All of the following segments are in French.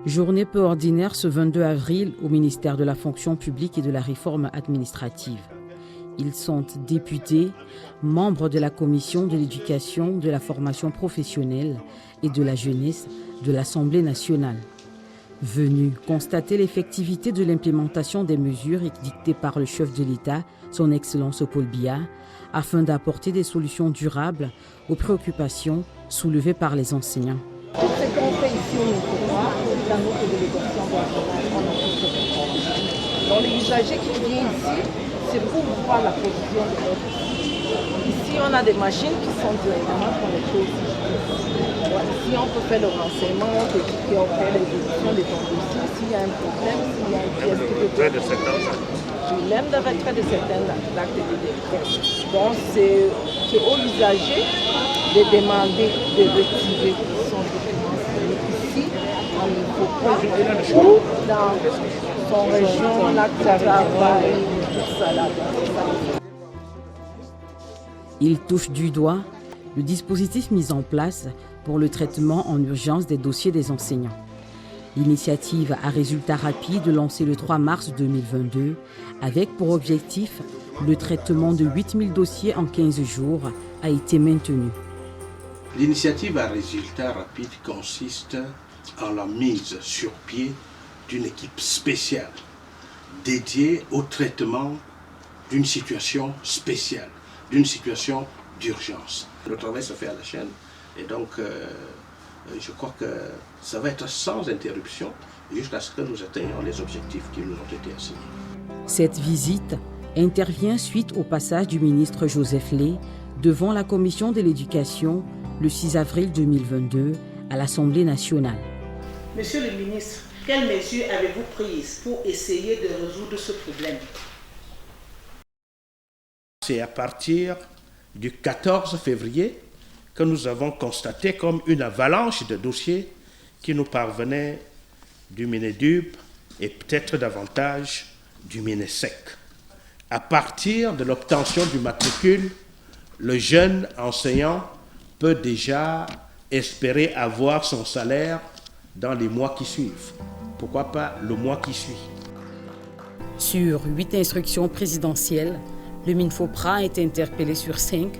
Journée peu ordinaire ce 22 avril au ministère de la Fonction publique et de la Réforme administrative. Ils sont députés, membres de la Commission de l'éducation, de la formation professionnelle et de la jeunesse de l'Assemblée nationale. Venus constater l'effectivité de l'implémentation des mesures dictées par le chef de l'État, son Excellence Paul Biya, afin d'apporter des solutions durables aux préoccupations soulevées par les enseignants. Tout ce qu'on fait ici au Nicolas, dans notre délégation nationale, on a tous ce programme. Donc les usagers qui viennent ici, c'est pour voir la position de notre ici. Ici, on a des machines qui sont directement connectées aussi. Ici, on peut faire le renseignement, on peut cliquer, on fait l'exécution de ton dossier. S'il y a un problème, s'il y a une pièce qui peut être... Même de retrait de certains actes de décret. Donc, c'est aux usagers de demander de retirer son document ici, en Infopra, ou dans son région, l'acte de travail, tout ça là. Il touche du doigt le dispositif mis en place pour le traitement en urgence des dossiers des enseignants. L'initiative à résultat rapide lancée le 3 mars 2022 avec pour objectif le traitement de 8000 dossiers en 15 jours a été maintenue. L'initiative à résultat rapide consiste en la mise sur pied d'une équipe spéciale dédiée au traitement d'une situation spéciale, d'une situation d'urgence. Le travail se fait à la chaîne et donc je crois que ça va être sans interruption jusqu'à ce que nous atteignions les objectifs qui nous ont été assignés. Cette visite intervient suite au passage du ministre Joseph Lay devant la Commission de l'éducation le 6 avril 2022 à l'Assemblée nationale. Monsieur le ministre, quelles mesures avez-vous prises pour essayer de résoudre ce problème? C'est à partir du 14 février que nous avons constaté comme une avalanche de dossiers qui nous parvenaient du Minedup et peut-être davantage du Minesec. À partir de l'obtention du matricule, le jeune enseignant peut déjà espérer avoir son salaire dans les mois qui suivent. Pourquoi pas le mois qui suit? Sur 8 instructions présidentielles, le Minfopra est interpellé sur 5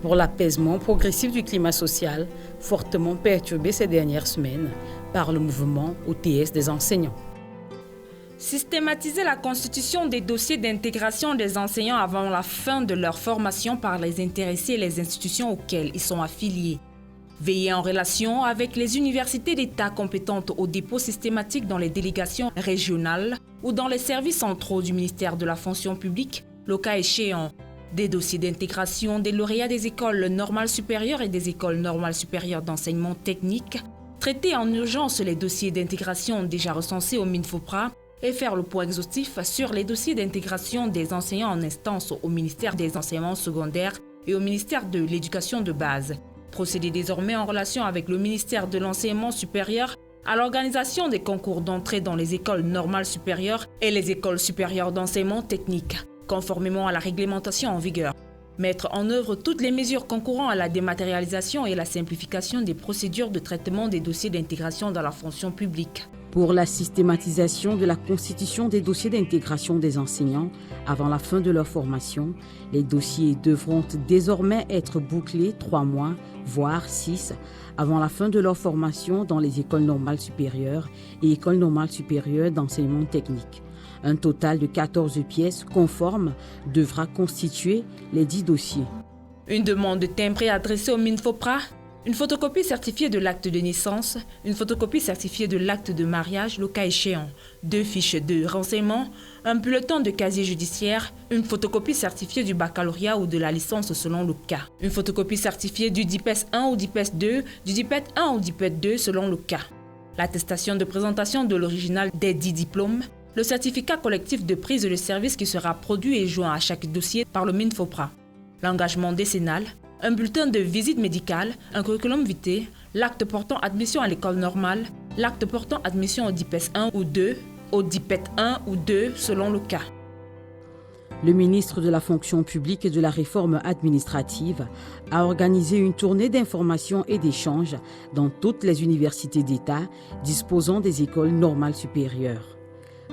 pour l'apaisement progressif du climat social fortement perturbé ces dernières semaines par le mouvement OTS des enseignants. Systématiser la constitution des dossiers d'intégration des enseignants avant la fin de leur formation par les intéressés et les institutions auxquelles ils sont affiliés. Veiller en relation avec les universités d'État compétentes au dépôt systématique dans les délégations régionales ou dans les services centraux du ministère de la Fonction publique, le cas échéant. Des dossiers d'intégration des lauréats des écoles normales supérieures et des écoles normales supérieures d'enseignement technique, traiter en urgence les dossiers d'intégration déjà recensés au Minfopra et faire le point exhaustif sur les dossiers d'intégration des enseignants en instance au ministère des enseignements secondaires et au ministère de l'éducation de base. Procéder désormais en relation avec le ministère de l'enseignement supérieur à l'organisation des concours d'entrée dans les écoles normales supérieures et les écoles supérieures d'enseignement technique, conformément à la réglementation en vigueur. Mettre en œuvre toutes les mesures concourant à la dématérialisation et la simplification des procédures de traitement des dossiers d'intégration dans la fonction publique. Pour la systématisation de la constitution des dossiers d'intégration des enseignants avant la fin de leur formation, les dossiers devront désormais être bouclés 3 mois, voire 6, avant la fin de leur formation dans les écoles normales supérieures et écoles normales supérieures d'enseignement technique. Un total de 14 pièces conformes devra constituer les 10 dossiers. Une demande de timbré adressée au Minfopra Une photocopie certifiée de l'acte de naissance, une photocopie certifiée de l'acte de mariage, le cas échéant, 2 fiches de renseignement, un bulletin de casier judiciaire, une photocopie certifiée du baccalauréat ou de la licence selon le cas, une photocopie certifiée du DIPES 1 ou DIPES 2, du DIPET 1 ou DIPET 2 selon le cas, l'attestation de présentation de l'original des 10 diplômes, le certificat collectif de prise de service qui sera produit et joint à chaque dossier par le MINFOPRA, l'engagement décennal, un bulletin de visite médicale, un curriculum vitae, l'acte portant admission à l'école normale, l'acte portant admission au DIPES 1 ou 2, au DIPET 1 ou 2 selon le cas. Le ministre de la fonction publique et de la réforme administrative a organisé une tournée d'information et d'échanges dans toutes les universités d'État disposant des écoles normales supérieures.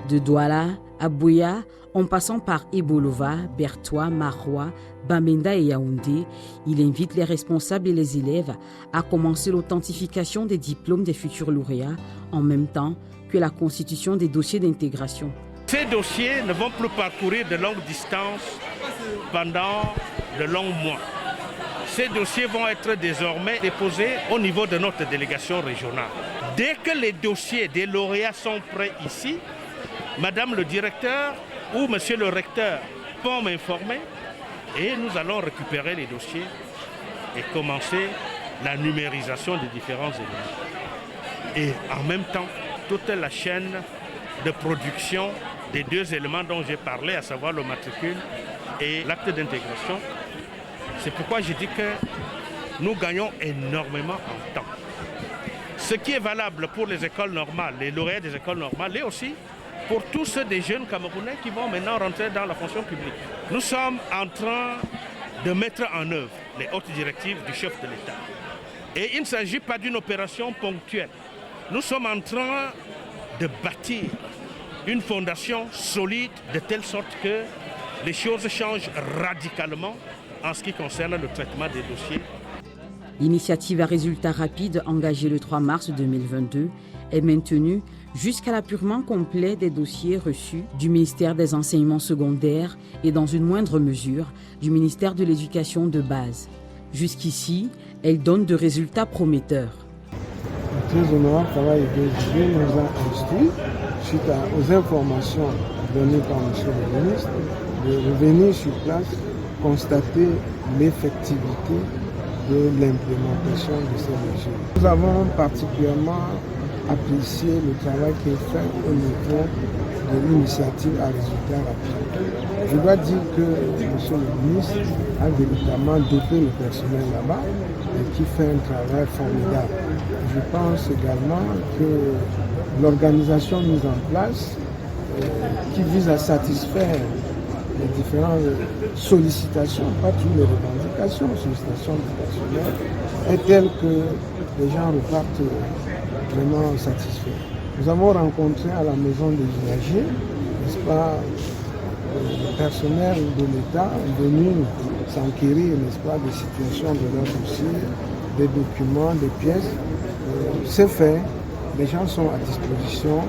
De Douala à Buea, en passant par Ebolova, Bertoua, Maroua, Bamenda et Yaoundé, il invite les responsables et les élèves à commencer l'authentification des diplômes des futurs lauréats en même temps que la constitution des dossiers d'intégration. Ces dossiers ne vont plus parcourir de longues distances pendant de longs mois. Ces dossiers vont être désormais déposés au niveau de notre délégation régionale. Dès que les dossiers des lauréats sont prêts ici, Madame le directeur ou Monsieur le recteur vont m'informer et nous allons récupérer les dossiers et commencer la numérisation des différents éléments. Et en même temps, toute la chaîne de production des 2 éléments dont j'ai parlé, à savoir le matricule et l'acte d'intégration. C'est pourquoi je dis que nous gagnons énormément en temps. Ce qui est valable pour les écoles normales, les lauréats des écoles normales, et aussi pour tous ceux des jeunes Camerounais qui vont maintenant rentrer dans la fonction publique. Nous sommes en train de mettre en œuvre les hautes directives du chef de l'État. Et il ne s'agit pas d'une opération ponctuelle. Nous sommes en train de bâtir une fondation solide de telle sorte que les choses changent radicalement en ce qui concerne le traitement des dossiers. L'initiative à résultats rapides engagée le 3 mars 2022 est maintenue jusqu'à l'appurement complet des dossiers reçus du ministère des Enseignements secondaires et dans une moindre mesure du ministère de l'Éducation de base. Jusqu'ici, elle donne de résultats prometteurs. Le très honorable travail de nous a instruit, suite aux informations données par M. le ministre, de revenir sur place, constater l'effectivité de l'implémentation de ces mesures. Nous avons particulièrement apprécié le travail qui est fait au niveau de l'initiative à résultats rapides. Je dois dire que M. le ministre a véritablement dopé le personnel là-bas et qui fait un travail formidable. Je pense également que l'organisation mise en place, qui vise à satisfaire les différentes sollicitations, pas toutes les revendications, sollicitations du personnel, est telle que les gens repartent vraiment satisfaits. Nous avons rencontré à la maison des usagers, n'est-ce pas, le personnel de l'État venu s'enquérir, n'est-ce pas, des situations de leurs dossiers, des documents, des pièces. C'est fait, les gens sont à disposition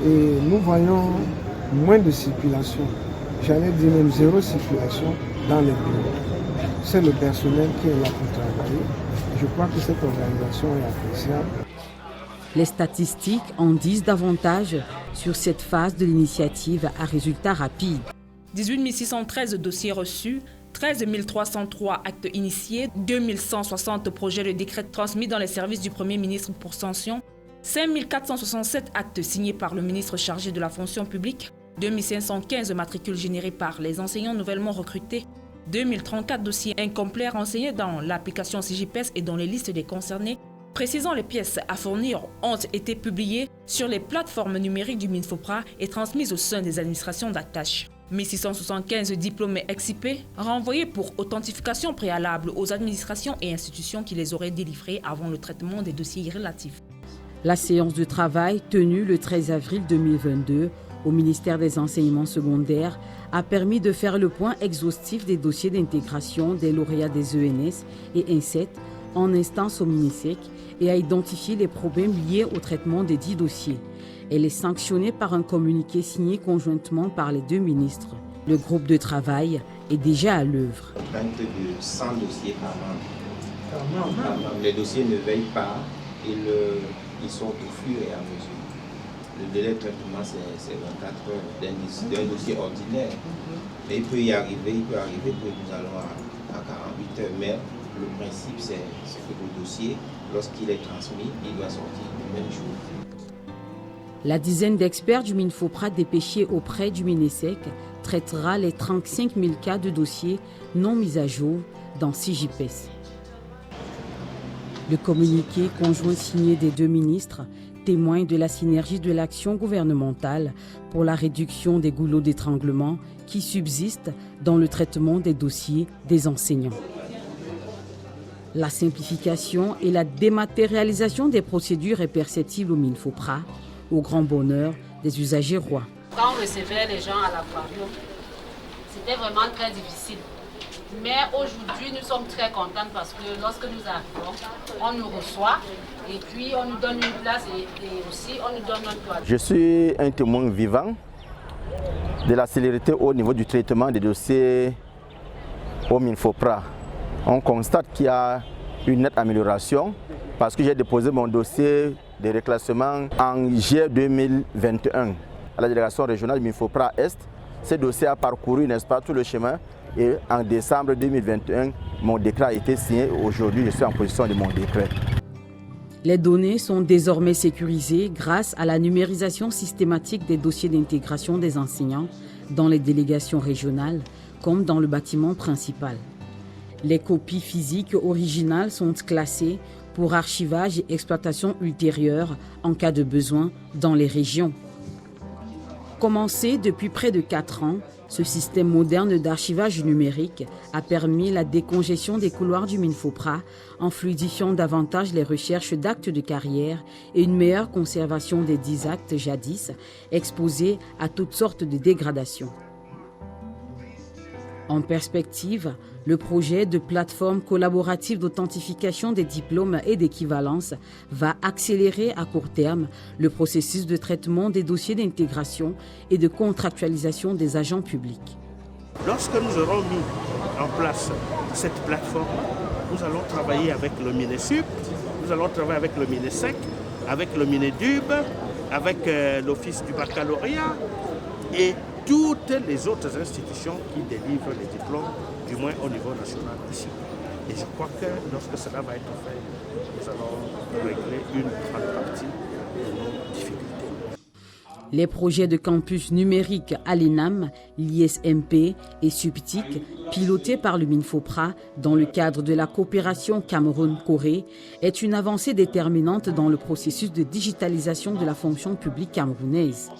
et nous voyons moins de circulation. J'allais dire même 0 circulation dans les bureaux. C'est le personnel qui est là pour travailler. Je crois que cette organisation est appréciable. Les statistiques en disent davantage sur cette phase de l'initiative à résultats rapides. 18 613 dossiers reçus, 13 303 actes initiés, 2160 projets de décret transmis dans les services du Premier ministre pour sanction, 5 467 actes signés par le ministre chargé de la fonction publique, 2515 matricules générés par les enseignants nouvellement recrutés, 2034 dossiers incomplets renseignés dans l'application CJPES et dans les listes des concernés, précisant les pièces à fournir ont été publiées sur les plateformes numériques du MINFOPRA et transmises au sein des administrations d'attache. 1675 diplômés excipés renvoyés pour authentification préalable aux administrations et institutions qui les auraient délivrés avant le traitement des dossiers irrélatifs. La séance de travail tenue le 13 avril 2022 au ministère des Enseignements secondaires a permis de faire le point exhaustif des dossiers d'intégration des lauréats des ENS et INSET en instance au MINISEC et a identifié les problèmes liés au traitement des 10 dossiers. Elle est sanctionnée par un communiqué signé conjointement par les 2 ministres. Le groupe de travail est déjà à l'œuvre. De 100 dossiers par an. Les dossiers ne veillent pas, ils sont au fur et à mesure. Le délai de traitement, c'est 24 heures d'un dossier ordinaire. Mais il peut arriver que nous allons à 48 heures. Mais le principe, c'est que le dossier, lorsqu'il est transmis, il doit sortir le même jour. La dizaine d'experts du MINFOPRA dépêchés auprès du MINESEC traitera les 35 000 cas de dossiers non mis à jour dans 6 JPS. Le communiqué conjoint signé des deux ministres témoigne de la synergie de l'action gouvernementale pour la réduction des goulots d'étranglement qui subsistent dans le traitement des dossiers des enseignants. La simplification et la dématérialisation des procédures est perceptible au MINFOPRA, au grand bonheur des usagers rois. Quand on recevait les gens à l'aquarium, c'était vraiment très difficile. Mais aujourd'hui, nous sommes très contents parce que lorsque nous arrivons, on nous reçoit et puis on nous donne une place et aussi on nous donne notre toit. Je suis un témoin vivant de la célérité au niveau du traitement des dossiers au MINFOPRA. On constate qu'il y a une nette amélioration parce que j'ai déposé mon dossier de réclassement en juillet 2021 à la délégation régionale du MINFOPRA Est. Ce dossier a parcouru, n'est-ce pas, tout le chemin. Et en décembre 2021, mon décret a été signé. Aujourd'hui, je suis en possession de mon décret. Les données sont désormais sécurisées grâce à la numérisation systématique des dossiers d'intégration des enseignants dans les délégations régionales comme dans le bâtiment principal. Les copies physiques originales sont classées pour archivage et exploitation ultérieure en cas de besoin dans les régions. Commencé depuis près de 4 ans, ce système moderne d'archivage numérique a permis la décongestion des couloirs du MINFOPRA en fluidifiant davantage les recherches d'actes de carrière et une meilleure conservation des 10 actes jadis exposés à toutes sortes de dégradations. En perspective, le projet de plateforme collaborative d'authentification des diplômes et d'équivalence va accélérer à court terme le processus de traitement des dossiers d'intégration et de contractualisation des agents publics. Lorsque nous aurons mis en place cette plateforme, nous allons travailler avec le MINESUP, nous allons travailler avec le MINESEC, avec le MINEDUB, avec l'Office du baccalauréat et toutes les autres institutions qui délivrent les diplômes, du moins au niveau national ici. Et je crois que lorsque cela va être fait, nous allons régler une grande partie de nos difficultés. Les projets de campus numériques à l'ENAM, l'ISMP et SUPTIC, pilotés par le MINFOPRA dans le cadre de la coopération Cameroun-Corée, est une avancée déterminante dans le processus de digitalisation de la fonction publique camerounaise.